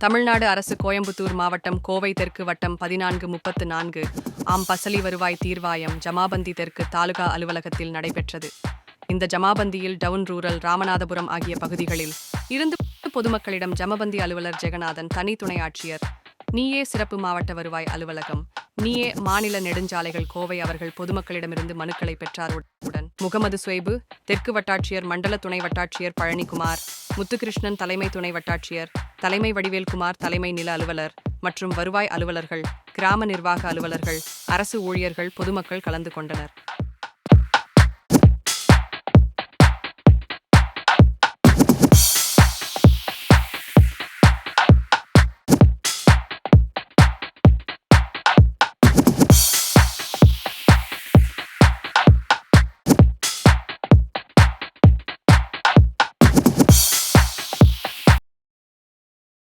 தமிழ்நாடு அரசு கோயம்புத்தூர் மாவட்டம் கோவை தெற்கு வட்டம் 1434 ஆம் பசலி வருவாய் தீர்வாயம் ஜமாபந்தி தெற்கு தாலுகா அலுவலகத்தில் நடைபெற்றது. இந்த ஜமாபந்தியில் டவுன் ரூரல், ராமநாதபுரம் ஆகிய பகுதிகளில் இருந்து பொதுமக்களிடம் ஜமபந்தி அலுவலர் ஜெகநாதன், தனி துணை ஆட்சியர் நீயே, சிறப்பு மாவட்ட வருவாய் அலுவலகம் நீயே, மாநில நெடுஞ்சாலைகள் கோவை அவர்கள் பொதுமக்களிடமிருந்து மனுக்களை பெற்றாருடன் முகமது சுவைபு, தெற்கு வட்டாட்சியர், மண்டல துணை வட்டாட்சியர் பழனிக்குமார், முத்துகிருஷ்ணன், தலைமை துணை வட்டாட்சியர், தலைமை வடிவேல்குமார், தலைமை நில அலுவலர் மற்றும் வருவாய் அலுவலர்கள், கிராம நிர்வாக அலுவலர்கள், அரசு ஊழியர்கள், பொதுமக்கள் கலந்து கொண்டனர்.